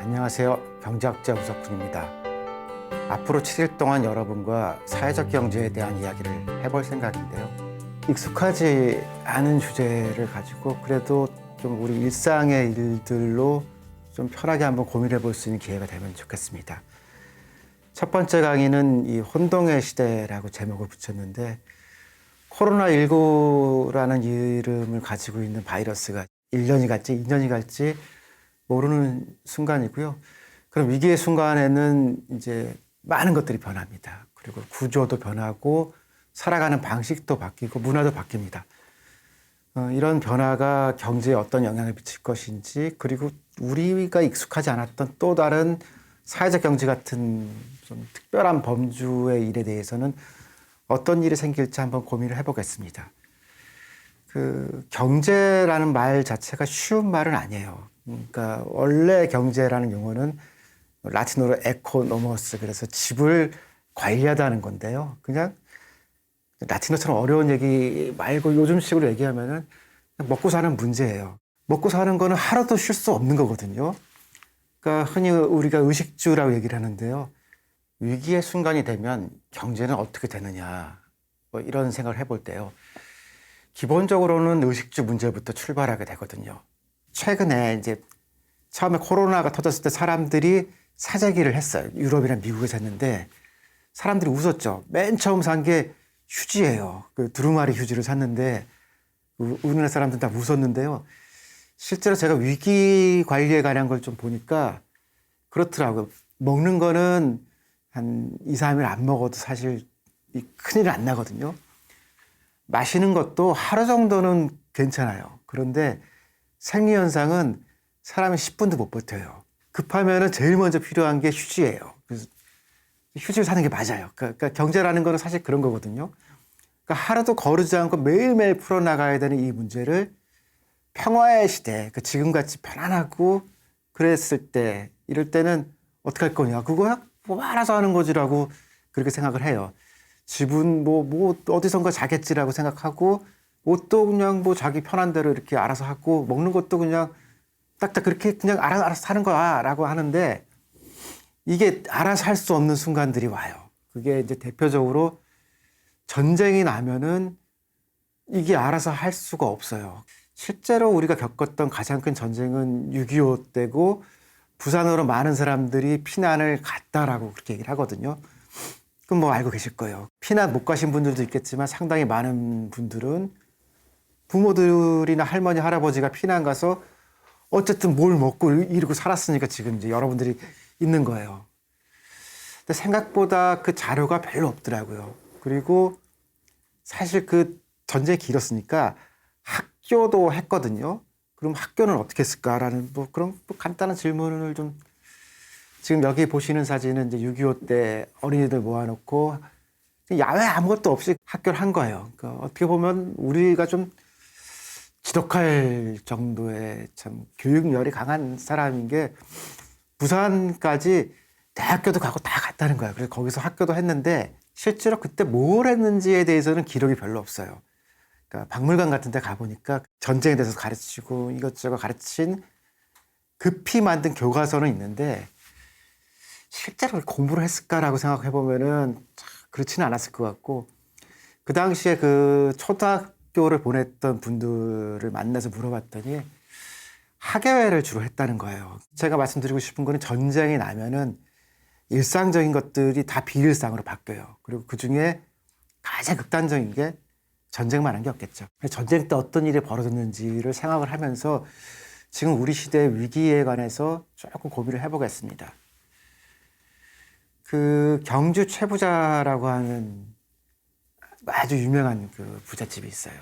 안녕하세요. 경제학자 우석훈입니다. 앞으로 7일 동안 여러분과 사회적 경제에 대한 이야기를 해볼 생각인데요. 익숙하지 않은 주제를 가지고 그래도 좀 우리 일상의 일들로 좀 편하게 한번 고민해 볼 수 있는 기회가 되면 좋겠습니다. 첫 번째 강의는 이 혼동의 시대라고 제목을 붙였는데, 코로나19라는 이름을 가지고 있는 바이러스가 1년이 갈지 2년이 갈지 모르는 순간이고요. 그럼 위기의 순간에는 이제 많은 것들이 변합니다. 그리고 구조도 변하고 살아가는 방식도 바뀌고 문화도 바뀝니다. 이런 변화가 경제에 어떤 영향을 미칠 것인지, 그리고 우리가 익숙하지 않았던 또 다른 사회적 경제 같은 좀 특별한 범주의 일에 대해서는 어떤 일이 생길지 한번 고민을 해보겠습니다. 경제라는 말 자체가 쉬운 말은 아니에요. 그러니까 원래 경제라는 용어는 라틴어로 에코노머스, 그래서 집을 관리하다는 건데요. 그냥 라틴어처럼 어려운 얘기 말고 요즘식으로 얘기하면은 먹고 사는 문제예요. 먹고 사는 거는 하루도 쉴 수 없는 거거든요. 그러니까 흔히 우리가 의식주라고 얘기를 하는데요. 위기의 순간이 되면 경제는 어떻게 되느냐, 뭐 이런 생각을 해볼 때요. 기본적으로는 의식주 문제부터 출발하게 되거든요. 최근에 이제 처음에 코로나가 터졌을 때 사람들이 사재기를 했어요. 유럽이나 미국에서 했는데 사람들이 웃었죠. 맨 처음 산 게 휴지예요. 그 두루마리 휴지를 샀는데 우리나라 사람들은 다 웃었는데요. 실제로 제가 위기 관리에 관한 걸 좀 보니까 그렇더라고요. 먹는 거는 한 2, 3일 안 먹어도 사실 큰일 안 나거든요. 마시는 것도 하루 정도는 괜찮아요. 그런데 생리현상은 사람이 10분도 못 버텨요. 급하면은 제일 먼저 필요한 게 휴지예요. 그래서 휴지를 사는 게 맞아요. 그러니까 경제라는 거는 사실 그런 거거든요. 그러니까 하루도 거르지 않고 매일매일 풀어나가야 되는 이 문제를 평화의 시대, 지금같이 편안하고 그랬을 때, 이럴 때는 어떻게 할 거냐. 그거야? 뭐 알아서 하는 거지라고 그렇게 생각을 해요. 집은 뭐 어디선가 자겠지라고 생각하고, 옷도 그냥 뭐 자기 편한 대로 이렇게 알아서 하고, 먹는 것도 그냥 딱딱 그렇게 그냥 알아서 하는 거야 라고 하는데, 이게 알아서 할 수 없는 순간들이 와요. 그게 이제 대표적으로 전쟁이 나면은 이게 알아서 할 수가 없어요. 실제로 우리가 겪었던 가장 큰 전쟁은 6.25 때고, 부산으로 많은 사람들이 피난을 갔다라고 그렇게 얘기를 하거든요. 그럼 뭐 알고 계실 거예요. 피난 못 가신 분들도 있겠지만 상당히 많은 분들은 부모들이나 할머니, 할아버지가 피난 가서 어쨌든 뭘 먹고 이러고 살았으니까 지금 이제 여러분들이 있는 거예요. 근데 생각보다 그 자료가 별로 없더라고요. 그리고 사실 그 전쟁이 길었으니까 학교도 했거든요. 그럼 학교는 어떻게 했을까라는 뭐 그런 간단한 질문을 좀, 지금 여기 보시는 사진은 이제 6.25 때 어린이들 모아놓고 야외 아무것도 없이 학교를 한 거예요. 그러니까 어떻게 보면 우리가 좀 지독할 정도의 참 교육열이 강한 사람인 게, 부산까지 대학교도 가고 다 갔다는 거예요. 그래서 거기서 학교도 했는데 실제로 그때 뭘 했는지에 대해서는 기록이 별로 없어요. 그러니까 박물관 같은 데 가보니까 전쟁에 대해서 가르치고 이것저것 가르친 급히 만든 교과서는 있는데, 실제로 공부를 했을까라고 생각해 보면은 그렇지는 않았을 것 같고, 그 당시에 그 초등학교를 보냈던 분들을 만나서 물어봤더니 학예회를 주로 했다는 거예요. 제가 말씀드리고 싶은 거는 전쟁이 나면은 일상적인 것들이 다 비일상으로 바뀌어요. 그리고 그 중에 가장 극단적인 게 전쟁만 한 게 없겠죠. 전쟁 때 어떤 일이 벌어졌는지를 생각을 하면서 지금 우리 시대의 위기에 관해서 조금 고민을 해보겠습니다. 그 경주 최부자라고 하는 아주 유명한 그 부잣집이 있어요.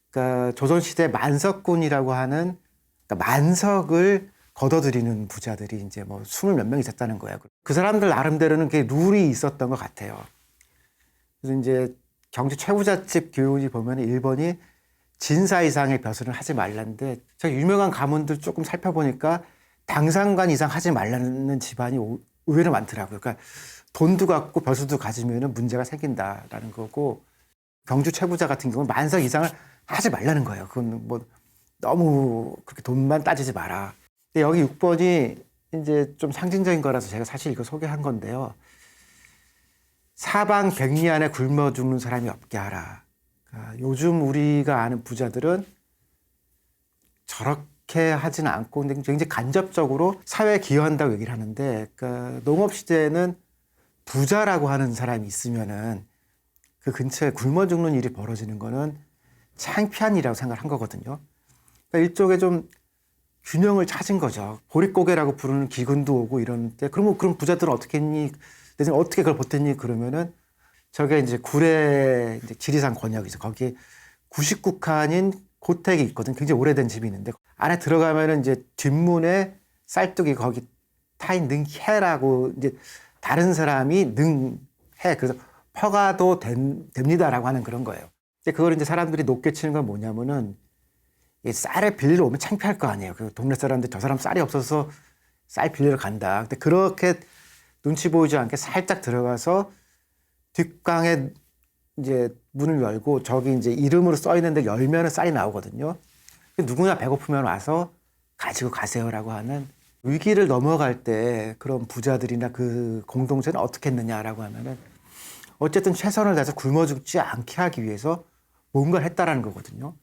그러니까 조선시대 만석군이라고 하는, 그러니까 만석을 거둬들이는 부자들이 이제 뭐 20몇 명 있었다는 거예요. 그 사람들 나름대로는 그 룰이 있었던 것 같아요. 그래서 이제 경주 최부잣집 교훈이 보면 1번이 진사 이상의 벼슬은 하지 말라는데, 제가 유명한 가문들 조금 살펴보니까 당상관 이상 하지 말라는 집안이 의외로 많더라고요. 그러니까 돈도 갖고 벼슬도 가지면 문제가 생긴다라는 거고, 경주 최부자 같은 경우는 만석 이상을 하지 말라는 거예요. 그건 뭐 너무 그렇게 돈만 따지지 마라. 근데 여기 6번이 이제 좀 상징적인 거라서 제가 사실 이거 소개한 건데요. 사방백리 안에 굶어 죽는 사람이 없게 하라. 그러니까 요즘 우리가 아는 부자들은 저렇게 하지는 않고 굉장히 간접적으로 사회에 기여한다고 얘기를 하는데, 그러니까 농업 시대에는 부자라고 하는 사람이 있으면은 그 근처에 굶어 죽는 일이 벌어지는 거는 창피한 일이라고 생각을 한 거거든요. 그러니까 일종의 좀 균형을 찾은 거죠. 보릿고개라고 부르는 기근도 오고 이러는데, 그러면 그럼 부자들은 어떻게 했니? 내가 어떻게 그걸 버텼니? 그러면은 저게 이제 구례 이제 지리산 권역이죠. 거기 99칸인 고택이 있거든. 굉장히 오래된 집이 있는데 안에 들어가면은 이제 뒷문에 쌀뚜기 거기 타인 능해라고 이제 다른 사람이 능해. 그래서 퍼가도 됩니다라고 하는 그런 거예요. 근데 그걸 이제 사람들이 높게 치는 건 뭐냐면은 이 쌀을 빌리러 오면 창피할 거 아니에요. 그 동네 사람들 저 사람 쌀이 없어서 쌀 빌리러 간다. 근데 그렇게 눈치 보이지 않게 살짝 들어가서 뒷강에 이제 문을 열고 저기 이제 이름으로 써 있는데 열면은 쌀이 나오거든요. 누구나 배고프면 와서 가지고 가세요라고 하는, 위기를 넘어갈 때 그런 부자들이나 그 공동체는 어떻게 했느냐라고 하면은 어쨌든 최선을 다해서 굶어 죽지 않게 하기 위해서 뭔가를 했다라는 거거든요.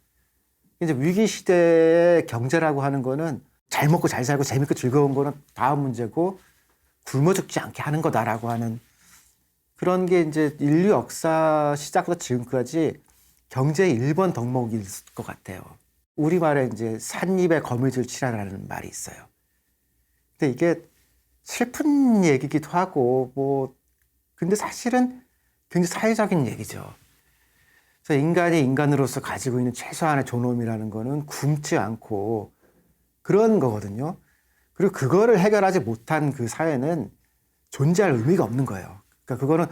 이제 위기 시대의 경제라고 하는 거는 잘 먹고 잘 살고 재밌고 즐거운 거는 다음 문제고 굶어 죽지 않게 하는 거다라고 하는 그런 게 이제 인류 역사 시작부터 지금까지 경제의 1번 덕목일 것 같아요. 우리말에 이제 삿입에 거미줄 치라라는 말이 있어요. 근데 이게 슬픈 얘기기도 하고 뭐 근데 사실은 굉장히 사회적인 얘기죠. 그래서 인간이 인간으로서 가지고 있는 최소한의 존엄이라는 거는 굶지 않고 그런 거거든요. 그리고 그거를 해결하지 못한 그 사회는 존재할 의미가 없는 거예요. 그러니까 그거는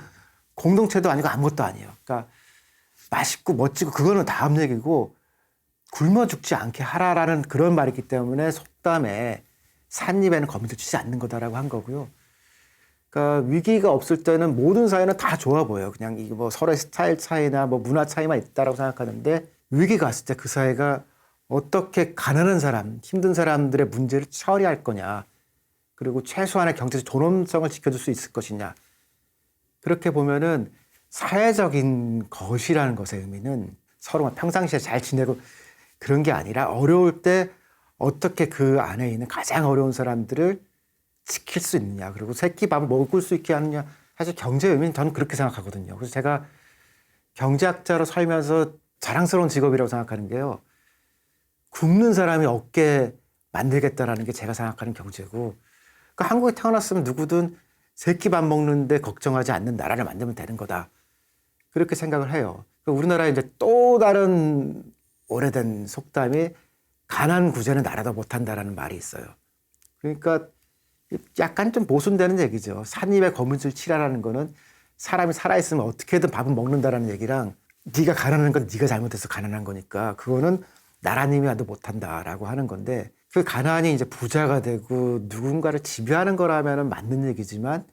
공동체도 아니고 아무것도 아니에요. 그러니까 맛있고 멋지고 그거는 다음 얘기고 굶어 죽지 않게 하라라는 그런 말이 있기 때문에 속담에 삿입에는 거미줄 치지 않는 거다라고 한 거고요. 그러니까 위기가 없을 때는 모든 사회는 다 좋아 보여요. 그냥 이게 뭐 서로의 스타일 차이나 뭐 문화 차이만 있다라고 생각하는데 위기가 왔을 때 그 사회가 어떻게 가난한 사람, 힘든 사람들의 문제를 처리할 거냐. 그리고 최소한의 경제적 존엄성을 지켜줄 수 있을 것이냐. 그렇게 보면은 사회적인 것이라는 것의 의미는 서로 평상시에 잘 지내고 그런 게 아니라 어려울 때 어떻게 그 안에 있는 가장 어려운 사람들을 지킬 수 있느냐. 그리고 새끼밥을 먹을 수 있게 하느냐. 사실 경제의 의미는 저는 그렇게 생각하거든요. 그래서 제가 경제학자로 살면서 자랑스러운 직업이라고 생각하는 게요. 굶는 사람이 없게 만들겠다라는 게 제가 생각하는 경제고, 그러니까 한국에 태어났으면 누구든 새끼밥 먹는데 걱정하지 않는 나라를 만들면 되는 거다. 그렇게 생각을 해요. 그러니까 우리나라에 이제 또 다른 오래된 속담이 가난 구제는 나라도 못한다라는 말이 있어요. 그러니까 약간 좀 모순되는 얘기죠. 삿입에 거미줄 치라라는 거는 사람이 살아있으면 어떻게든 밥은 먹는다라는 얘기랑 네가 가난한 건 네가 잘못해서 가난한 거니까 그거는 나라님이 와도 못한다라고 하는 건데, 그 가난이 이제 부자가 되고 누군가를 지배하는 거라면 맞는 얘기지만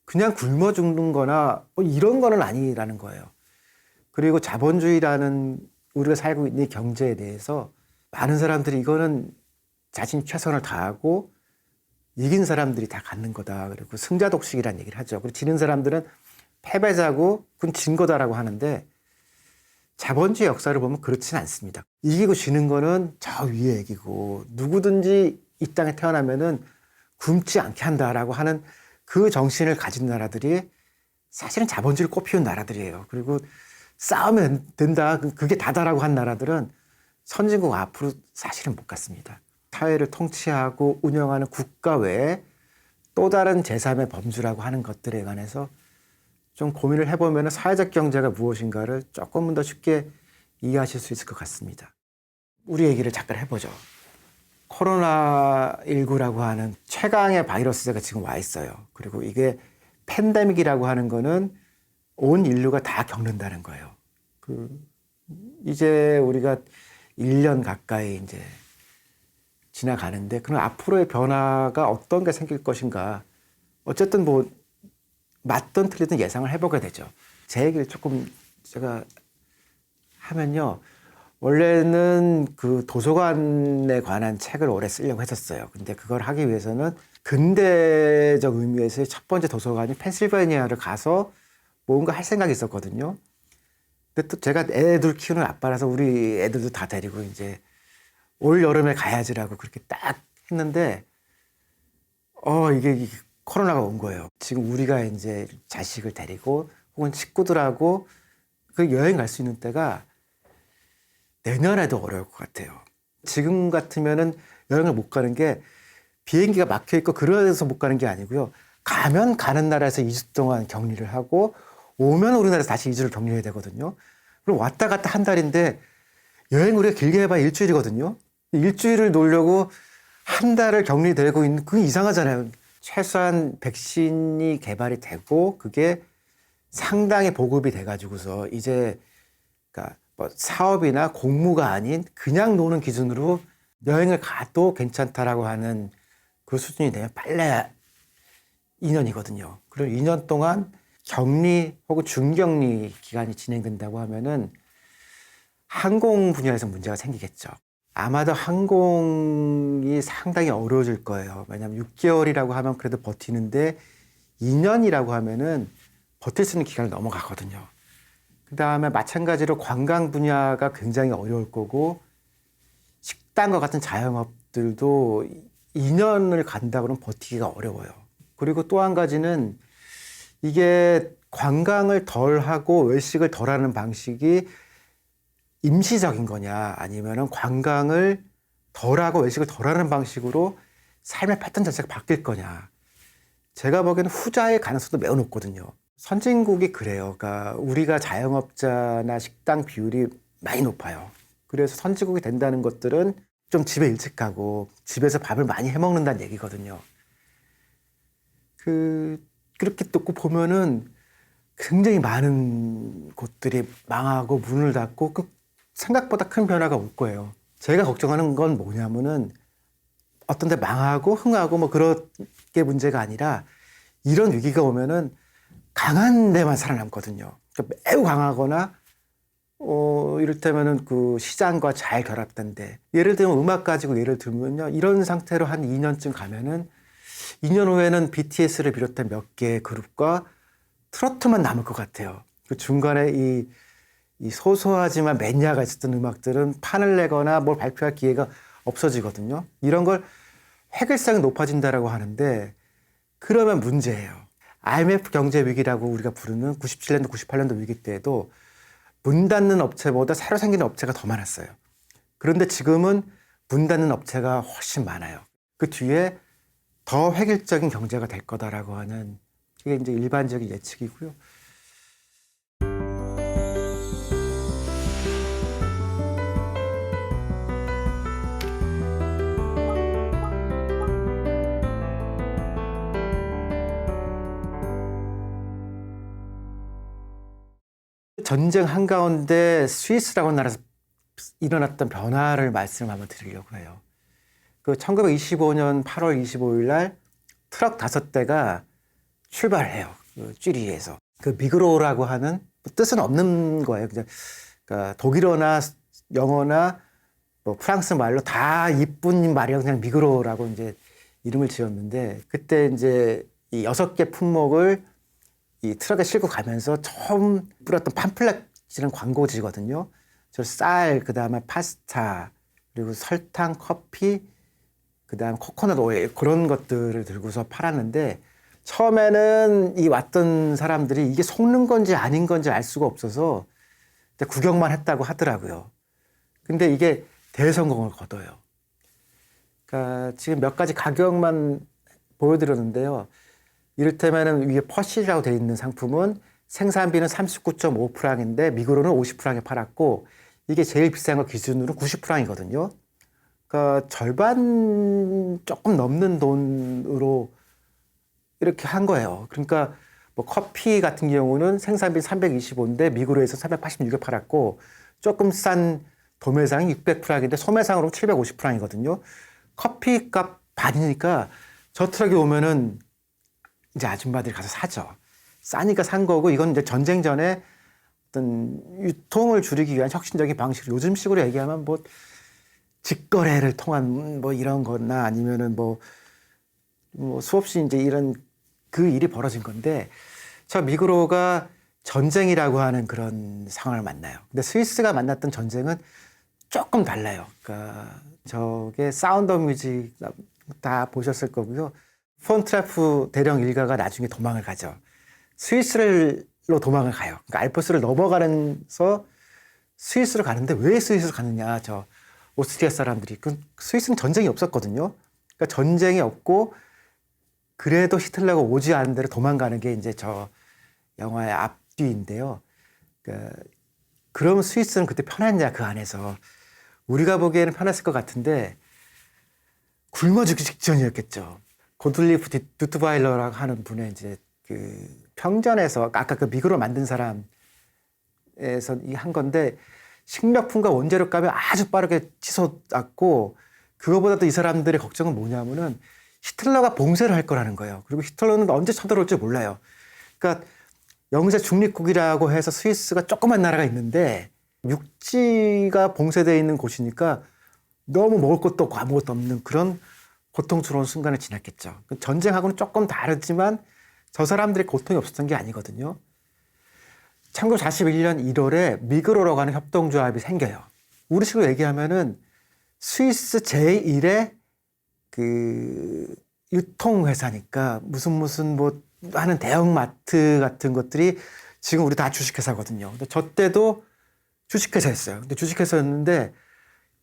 그냥 굶어 죽는 거나 이런 거는 아니라는 거예요. 그리고 자본주의라는 우리가 살고 있는 경제에 대해서 많은 사람들이 이거는 자신 최선을 다하고 이긴 사람들이 다 갖는 거다. 그리고 승자 독식이라는 얘기를 하죠. 그리고 지는 사람들은 패배자고 그건 진 거다라고 하는데, 자본주의 역사를 보면 그렇지는 않습니다. 이기고 지는 거는 저 위의 얘기고 누구든지 이 땅에 태어나면은 굶지 않게 한다라고 하는 그 정신을 가진 나라들이 사실은 자본주의를 꽃피운 나라들이에요. 그리고 싸우면 된다, 그게 다다라고 한 나라들은 선진국 앞으로 사실은 못 갔습니다. 사회를 통치하고 운영하는 국가 외에 또 다른 제3의 범주라고 하는 것들에 관해서 좀 고민을 해보면 사회적 경제가 무엇인가를 조금은 더 쉽게 이해하실 수 있을 것 같습니다. 우리 얘기를 잠깐 해보죠. 코로나19라고 하는 최강의 바이러스가 지금 와 있어요. 그리고 이게 팬데믹이라고 하는 거는 온 인류가 다 겪는다는 거예요. 이제 우리가 1년 가까이 이제 지나가는데, 그럼 앞으로의 변화가 어떤 게 생길 것인가. 어쨌든 뭐 맞든 틀리든 예상을 해보게 되죠. 제 얘기를 조금 제가 하면요. 원래는 그 도서관에 관한 책을 오래 쓰려고 했었어요. 근데 그걸 하기 위해서는 근대적 의미에서의 첫 번째 도서관이 펜실베니아를 가서 뭔가 할 생각이 있었거든요. 근데 또 제가 애들 키우는 아빠라서 우리 애들도 다 데리고 이제 올 여름에 가야지라고 그렇게 딱 했는데, 이게 코로나가 온 거예요. 지금 우리가 이제 자식을 데리고 혹은 식구들하고 그 여행 갈 수 있는 때가 내년에도 어려울 것 같아요. 지금 같으면은 여행을 못 가는 게 비행기가 막혀 있고 그래서 못 가는 게 아니고요. 가면 가는 나라에서 2주 동안 격리를 하고 오면 우리나라에서 다시 2주를 격리해야 되거든요. 그럼 왔다 갔다 한 달인데 여행 우리가 길게 해봐야 일주일이거든요. 일주일을 놀려고 한 달을 격리되고 있는, 그게 이상하잖아요. 최소한 백신이 개발이 되고 그게 상당히 보급이 돼가지고서 이제 그러니까 뭐 사업이나 공무가 아닌 그냥 노는 기준으로 여행을 가도 괜찮다라고 하는 그 수준이 되면 빨리 2년이거든요. 그리고 2년 동안 격리 혹은 준격리 기간이 진행된다고 하면은 항공 분야에서 문제가 생기겠죠. 아마도 항공이 상당히 어려워질 거예요. 왜냐하면 6개월이라고 하면 그래도 버티는데 2년이라고 하면은 버틸 수 있는 기간을 넘어가거든요. 그 다음에 마찬가지로 관광 분야가 굉장히 어려울 거고 식당과 같은 자영업들도 2년을 간다 그러면 버티기가 어려워요. 그리고 또 한 가지는 이게 관광을 덜 하고 외식을 덜 하는 방식이 임시적인 거냐 아니면은 관광을 덜 하고 외식을 덜 하는 방식으로 삶의 패턴 자체가 바뀔 거냐. 제가 보기에는 후자의 가능성도 매우 높거든요. 선진국이 그래요. 그러니까 우리가 자영업자나 식당 비율이 많이 높아요. 그래서 선진국이 된다는 것들은 좀 집에 일찍 가고 집에서 밥을 많이 해 먹는다는 얘기거든요. 그렇게 또 보면은 굉장히 많은 곳들이 망하고 문을 닫고 생각보다 큰 변화가 올 거예요. 제가 걱정하는 건 뭐냐면은 어떤 데 망하고 흥하고 뭐 그런 게 문제가 아니라 이런 위기가 오면은 강한 데만 살아남거든요. 그러니까 매우 강하거나 이를테면은 그 시장과 잘 결합된 데. 예를 들면 음악 가지고 예를 들면요. 이런 상태로 한 2년쯤 가면은 2년 후에는 BTS를 비롯한 몇 개의 그룹과 트로트만 남을 것 같아요. 그 중간에 이 소소하지만 매니아가 있었던 음악들은 판을 내거나 뭘 발표할 기회가 없어지거든요. 이런 걸 획일성이 높아진다라고 하는데 그러면 문제예요. IMF 경제 위기라고 우리가 부르는 97년도, 98년도 위기 때에도 문 닫는 업체보다 새로 생기는 업체가 더 많았어요. 그런데 지금은 문 닫는 업체가 훨씬 많아요. 그 뒤에 더 획일적인 경제가 될 거다라고 하는 그게 이제 일반적인 예측이고요. 전쟁 한가운데 스위스라고 하는 나라에서 일어났던 변화를 말씀 한번 드리려고 해요. 그 1925년 8월 25일 날 트럭 5대가 출발해요. 그 쥐리히에서. 그 미그로라고 하는 뜻은 없는 거예요. 그러니까 독일어나 영어나 뭐 프랑스 말로 다 이쁜 말이라 그냥 미그로라고 이제 이름을 지었는데 그때 이제 이 6개 품목을 이 트럭에 싣고 가면서 처음 뿌렸던 팜플렛이라는 광고지거든요. 저 쌀, 그 다음에 파스타, 그리고 설탕, 커피, 그 다음 코코넛 오일 그런 것들을 들고서 팔았는데 처음에는 이 왔던 사람들이 이게 속는 건지 아닌 건지 알 수가 없어서 구경만 했다고 하더라고요. 근데 이게 대성공을 거둬요. 그러니까 지금 몇 가지 가격만 보여드렸는데요. 이를테면은 위에 퍼실이라고 되어 있는 상품은 생산비는 39.5프랑인데 미국으로는 50프랑에 팔았고 이게 제일 비싼 거 기준으로 90프랑이거든요. 그러니까 절반 조금 넘는 돈으로 이렇게 한 거예요. 그러니까 뭐 커피 같은 경우는 생산비 325인데 미국으로에서 386에 팔았고 조금 싼 도매상이 600프랑인데 소매상으로 750프랑이거든요. 커피 값 반이니까 저 트럭에 오면은 이제 아줌마들이 가서 사죠. 싸니까 산 거고 이건 이제 전쟁 전에 어떤 유통을 줄이기 위한 혁신적인 방식, 요즘식으로 얘기하면 뭐 직거래를 통한 뭐 이런 거나 아니면은 뭐 수없이 이제 이런 그 일이 벌어진 건데, 저 미그로가 전쟁이라고 하는 그런 상황을 만나요. 근데 스위스가 만났던 전쟁은 조금 달라요. 그러니까 저게 사운드 오브 뮤직 다 보셨을 거고요. 폰트라프 대령 일가가 나중에 도망을 가죠. 스위스로 도망을 가요. 그러니까 알프스를 넘어가면서 스위스로 가는데, 왜 스위스로 가느냐, 저 오스트리아 사람들이. 그 스위스는 전쟁이 없었거든요. 그러니까 전쟁이 없고 그래도 히틀러가 오지 않은 데로 도망가는 게 이제 저 영화의 앞뒤인데요. 그러면 스위스는 그때 편했냐, 그 안에서. 우리가 보기에는 편했을 것 같은데 굶어 죽기 직전이었겠죠. 고틀리프 두트바일러라고 하는 분의 이제 그 평전에서, 아까 그 미그로 만든 사람에서 한 건데, 식료품과 원재료값이 아주 빠르게 치솟았고, 그거보다도 이 사람들의 걱정은 뭐냐면은 히틀러가 봉쇄를 할 거라는 거예요. 그리고 히틀러는 언제 쳐들어올지 몰라요. 그러니까 영세 중립국이라고 해서 스위스가 조그만 나라가 있는데 육지가 봉쇄되어 있는 곳이니까 너무 먹을 것도 없고 아무것도 없는 그런 고통스러운 순간을 지났겠죠. 전쟁하고는 조금 다르지만 저 사람들의 고통이 없었던 게 아니거든요. 1941년 1월에 미그로라고 하는 협동조합이 생겨요. 우리식으로 얘기하면은 스위스 제1의 그 유통회사니까 무슨 뭐 하는 대형마트 같은 것들이 지금 우리 다 주식회사거든요. 근데 저 때도 주식회사였어요. 근데 주식회사였는데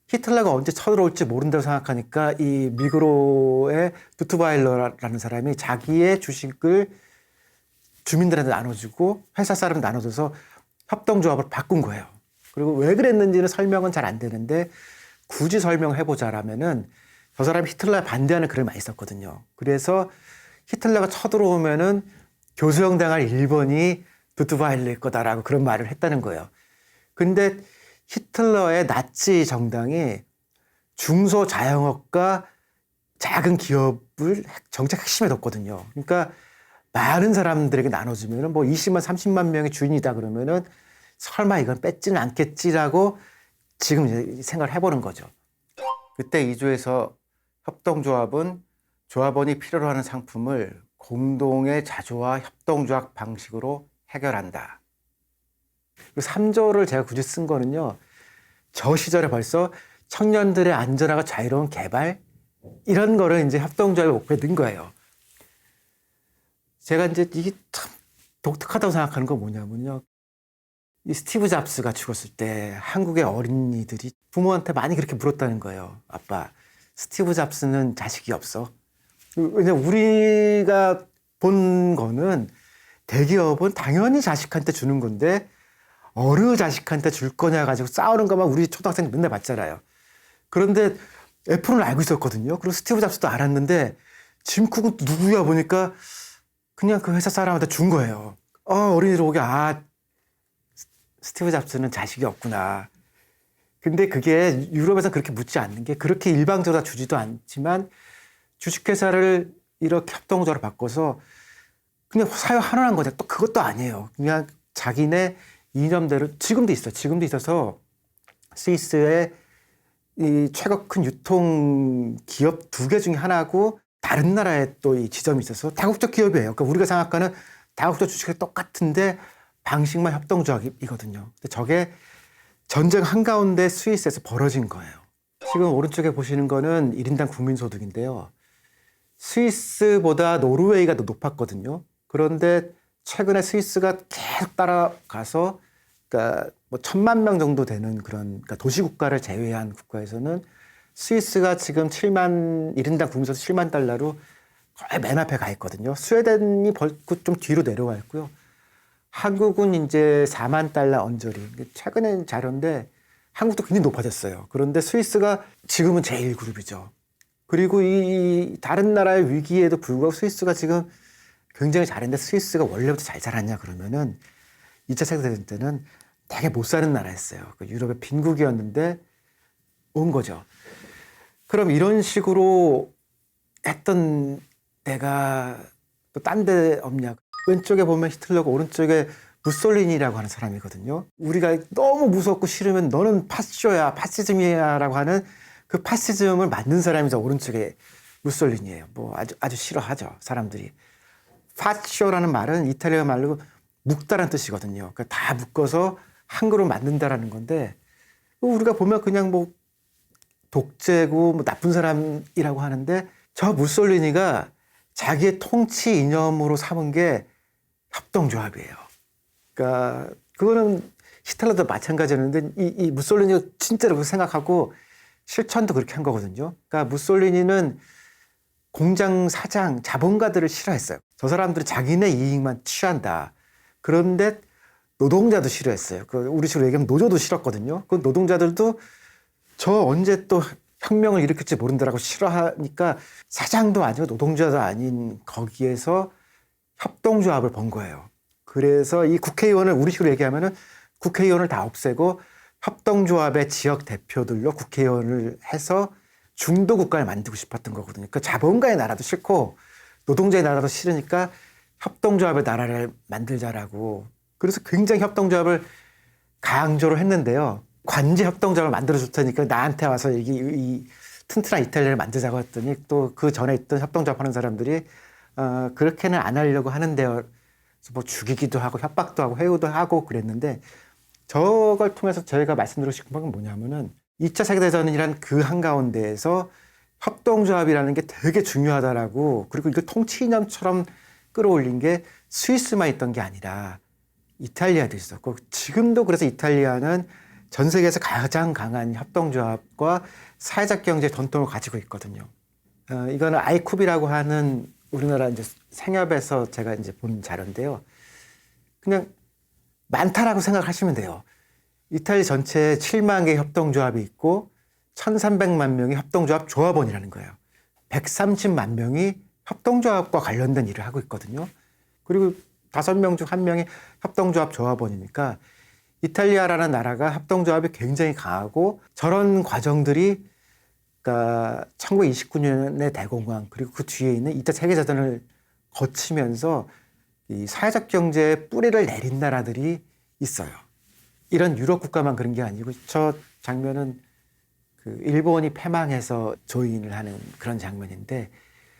히틀러가 언제 쳐들어올지 모른다고 생각하니까 이 미그로의 두트바일러라는 사람이 자기의 주식을 주민들한테 나눠주고 회사 사람한테 나눠줘서 협동조합을 바꾼 거예요. 그리고 왜 그랬는지는 설명은 잘 안 되는데 굳이 설명해보자라면은 저 사람이 히틀러에 반대하는 글을 많이 썼거든요. 그래서 히틀러가 쳐들어오면은 교수형 당할 일본이 두트바일러일 거다라고 그런 말을 했다는 거예요. 근데 히틀러의 나치 정당이 중소자영업과 작은 기업을 정책 핵심에 뒀거든요. 그러니까 많은 사람들에게 나눠주면은 뭐 20만, 30만 명의 주인이다 그러면은 설마 이건 뺏지는 않겠지라고 지금 이제 생각을 해보는 거죠. 그때 이조에서 협동조합은 조합원이 필요로 하는 상품을 공동의 자조와 협동조합 방식으로 해결한다. 3조를 제가 굳이 쓴 거는요, 저 시절에 벌써 청년들의 안전하고 자유로운 개발, 이런 거를 이제 협동조합의 목표에 넣은 거예요. 제가 이제 이게 참 독특하다고 생각하는 건 뭐냐면요, 이 스티브 잡스가 죽었을 때 한국의 어린이들이 부모한테 많이 그렇게 물었다는 거예요. 아빠, 스티브 잡스는 자식이 없어. 왜냐면 우리가 본 거는 대기업은 당연히 자식한테 주는 건데 어느 자식한테 줄 거냐 가지고 싸우는 것만 우리 초등학생 맨날 봤잖아요. 그런데 애플은 알고 있었거든요. 그리고 스티브 잡스도 알았는데 짐 쿡은 누구야 보니까 그냥 그 회사 사람한테 준 거예요. 어린이들 보기 스티브 잡스는 자식이 없구나. 근데 그게 유럽에서는 그렇게 묻지 않는 게, 그렇게 일방적으로 주지도 않지만 주식회사를 이렇게 협동조합으로 바꿔서 그냥 사유환원한 거죠. 또 그것도 아니에요. 그냥 자기네 이념대로 지금도 있어요. 지금도 있어서 스위스의 이 최고 큰 유통 기업 2개 중에 하나고 다른 나라에 또 이 지점이 있어서 다국적 기업이에요. 그러니까 우리가 생각하는 다국적 주식이 똑같은데 방식만 협동조합이거든요. 근데 저게 전쟁 한가운데 스위스에서 벌어진 거예요. 지금 오른쪽에 보시는 거는 1인당 국민소득인데요. 스위스보다 노르웨이가 더 높았거든요. 그런데 최근에 스위스가 계속 따라가서, 그러니까 뭐 1,000만 명 정도 되는 그런, 그러니까 도시국가를 제외한 국가에서는 스위스가 지금 1인당 국민소득 7만 달러로 거의 맨 앞에 가 있거든요. 스웨덴이 좀 뒤로 내려와 있고요. 한국은 이제 4만 달러 언저리. 최근에 자료인데 한국도 굉장히 높아졌어요. 그런데 스위스가 지금은 제1그룹이죠. 그리고 이 다른 나라의 위기에도 불구하고 스위스가 지금 굉장히 잘했는데, 스위스가 원래부터 잘 살았냐 그러면은 2차 세계대전 때는 되게 못 사는 나라였어요. 유럽의 빈국이었는데 온 거죠. 그럼 이런 식으로 했던 데가 또 딴 데 없냐. 왼쪽에 보면 히틀러고 오른쪽에 무솔리니라고 하는 사람이거든요. 우리가 너무 무섭고 싫으면 너는 파쇼야, 파시즘이야라고 하는 그 파시즘을 만든 사람이 저 오른쪽에 무솔리니예요. 뭐 아주 싫어하죠, 사람들이. 파쇼라는 말은 이탈리아 말로 묶다라는 뜻이거든요. 그러니까 다 묶어서 한글로 만든다라는 건데, 우리가 보면 그냥 뭐 독재고 뭐 나쁜 사람이라고 하는데, 저 무솔리니가 자기의 통치 이념으로 삼은 게 협동조합이에요. 그러니까 그거는 히틀러도 마찬가지였는데 이 무솔리니가 진짜로 그렇게 생각하고 실천도 그렇게 한 거거든요. 그러니까 무솔리니는 공장 사장, 자본가들을 싫어했어요. 저 사람들은 자기네 이익만 취한다. 그런데 노동자도 싫어했어요. 그 우리 식으로 얘기하면 노조도 싫었거든요. 그 노동자들도 저 언제 또 혁명을 일으킬지 모른다라고 싫어하니까 사장도 아니고 노동자도 아닌 거기에서 협동조합을 본 거예요. 그래서 이 국회의원을 우리 식으로 얘기하면은 국회의원을 다 없애고 협동조합의 지역 대표들로 국회의원을 해서 중도 국가를 만들고 싶었던 거거든요. 그 자본가의 나라도 싫고 노동자의 나라도 싫으니까 협동조합의 나라를 만들자라고. 그래서 굉장히 협동조합을 강조를 했는데요. 관제 협동조합을 만들어줄 테니까 나한테 와서 이 튼튼한 이탈리아를 만들자고 했더니 또 그 전에 있던 협동조합 하는 사람들이 그렇게는 안 하려고 하는데요. 뭐 죽이기도 하고 협박도 하고 해고도 하고 그랬는데, 저걸 통해서 저희가 말씀드리고 싶은 건 뭐냐면은 2차 세계대전이란 그 한가운데에서 협동조합이라는 게 되게 중요하다라고, 그리고 이거 통치 이념처럼 끌어올린 게 스위스만 있던 게 아니라 이탈리아도 있었고, 지금도 그래서 이탈리아는 전 세계에서 가장 강한 협동조합과 사회적 경제 전통을 가지고 있거든요. 이거는 아이쿱이라고 하는 우리나라 이제 생협에서 제가 이제 본 자료인데요. 그냥 많다라고 생각하시면 돼요. 이탈리아 전체에 7만 개의 협동조합이 있고 1,300만 명의 협동조합 조합원이라는 거예요. 130만 명이 협동조합과 관련된 일을 하고 있거든요. 그리고 5명 중 1명이 협동조합 조합원이니까 이탈리아라는 나라가 협동조합이 굉장히 강하고, 저런 과정들이 그러니까 1929년의 대공황 그리고 그 뒤에 있는 2차 세계대전을 거치면서 이 사회적 경제에 뿌리를 내린 나라들이 있어요. 이런 유럽 국가만 그런 게 아니고, 저 장면은 그 일본이 패망해서 조인을 하는 그런 장면인데,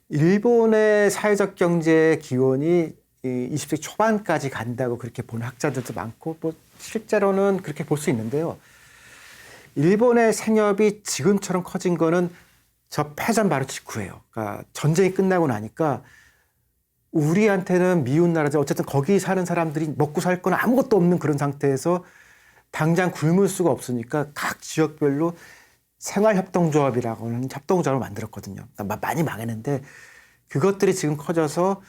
일본의 사회적 경제 기원이 20세기 초반까지 간다고 그렇게 보는 학자들도 많고, 뭐 실제로는 그렇게 볼 수 있는데요. 일본의 생협이 지금처럼 커진 거는 저 패전 바로 직후예요. 그러니까 전쟁이 끝나고 나니까 우리한테는 미운 나라들, 어쨌든 거기 사는 사람들이 먹고 살 건 아무것도 없는 그런 상태에서 당장 굶을 수가 없으니까 각 지역별로 생활협동조합이라고 하는 협동조합을 만들었거든요. 그러니까 많이 망했는데 그것들이 지금 커져서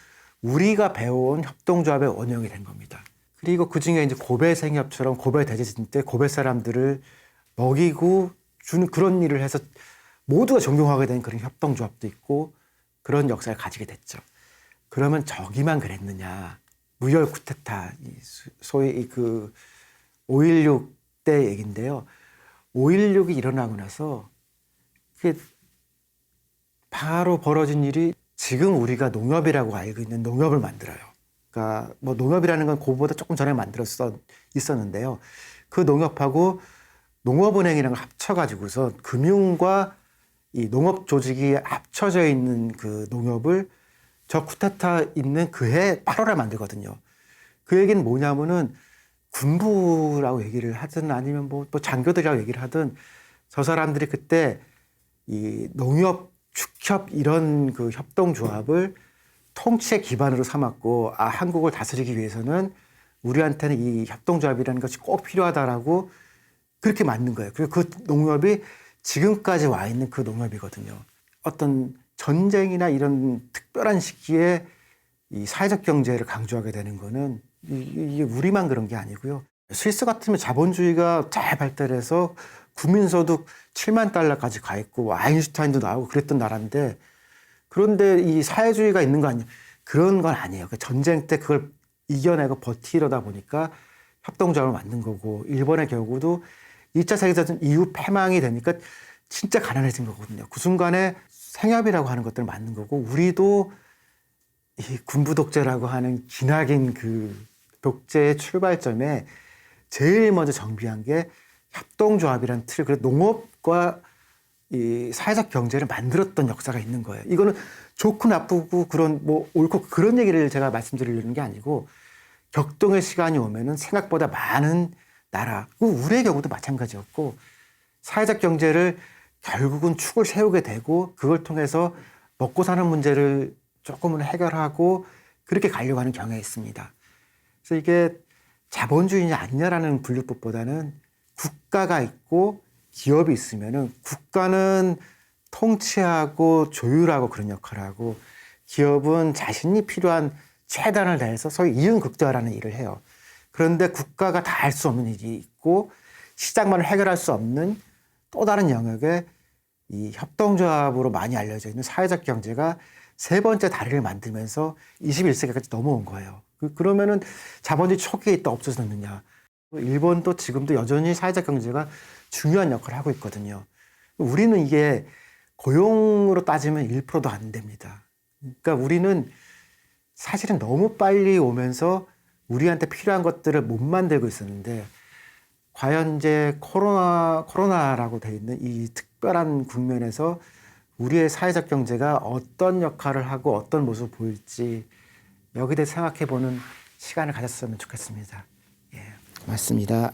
우리가 배워온 협동조합의 원형이 된 겁니다. 그리고 그중에 이제 고베 생협처럼 고베 대지진 때 고베 사람들을 먹이고 주는 그런 일을 해서 모두가 존경하게 된 그런 협동조합도 있고 그런 역사를 가지게 됐죠. 그러면 저기만 그랬느냐. 무혈 쿠데타, 소위 그 5.16 때 얘기인데요. 5.16이 일어나고 나서 그게 바로 벌어진 일이 지금 우리가 농협이라고 알고 있는 농협을 만들어요. 그러니까 뭐 농협이라는 건 그보다 조금 전에 있었는데요. 그 농협하고 농업은행이라는 걸 합쳐가지고서 금융과 이 농업 조직이 합쳐져 있는 그 농협을 저 쿠데타 있는 그해 8월에 만들거든요. 그 얘기는 뭐냐면은 군부라고 얘기를 하든 아니면 뭐 장교들이라고 얘기를 하든 저 사람들이 그때 이 농협, 축협 이런 그 협동조합을 통치의 기반으로 삼았고, 한국을 다스리기 위해서는 우리한테는 이 협동조합이라는 것이 꼭 필요하다라고 그렇게 만든 거예요. 그리고 그 농협이 지금까지 와 있는 그 농협이거든요. 어떤 전쟁이나 이런 특별한 시기에 이 사회적 경제를 강조하게 되는 거는 이게 우리만 그런 게 아니고요. 스위스 같으면 자본주의가 잘 발달해서 국민소득 7만 달러까지 가 있고 아인슈타인도 나오고 그랬던 나라인데, 그런데 이 사회주의가 있는 거 아니에요. 그런 건 아니에요. 전쟁 때 그걸 이겨내고 버티려다 보니까 협동조합을 만든 거고, 일본의 경우도 2차 세계대전 이후 패망이 되니까 진짜 가난해진 거거든요. 그 순간에 생협이라고 하는 것들을 만든 거고, 우리도 이 군부 독재라고 하는 기나긴 그 독재의 출발점에 제일 먼저 정비한 게 협동조합이라는 틀, 그래서 농업과 이 사회적 경제를 만들었던 역사가 있는 거예요. 이거는 좋고 나쁘고 그런 뭐 옳고 그런 얘기를 제가 말씀드리려는 게 아니고 격동의 시간이 오면은 생각보다 많은 나라, 우리의 경우도 마찬가지였고 사회적 경제를 결국은 축을 세우게 되고 그걸 통해서 먹고 사는 문제를 조금은 해결하고 그렇게 가려고 하는 경향이 있습니다. 그래서 이게 자본주의냐 아니냐라는 분류법보다는 국가가 있고 기업이 있으면은 국가는 통치하고 조율하고 그런 역할을 하고 기업은 자신이 필요한 최단을 다해서 소위 이윤극대화라는 일을 해요. 그런데 국가가 다 할 수 없는 일이 있고 시장만 해결할 수 없는 또 다른 영역에 이 협동조합으로 많이 알려져 있는 사회적 경제가 세 번째 다리를 만들면서 21세기까지 넘어온 거예요. 그러면은 자본주의 초기에 있다 없어졌느냐. 일본도 지금도 여전히 사회적 경제가 중요한 역할을 하고 있거든요. 우리는 이게 고용으로 따지면 1%도 안 됩니다. 그러니까 우리는 사실은 너무 빨리 오면서 우리한테 필요한 것들을 못 만들고 있었는데 과연 이제 코로나라고 돼 있는 이 특별한 국면에서 우리의 사회적 경제가 어떤 역할을 하고 어떤 모습을 보일지 여기에 대해 생각해 보는 시간을 가졌으면 좋겠습니다. 예, 맞습니다.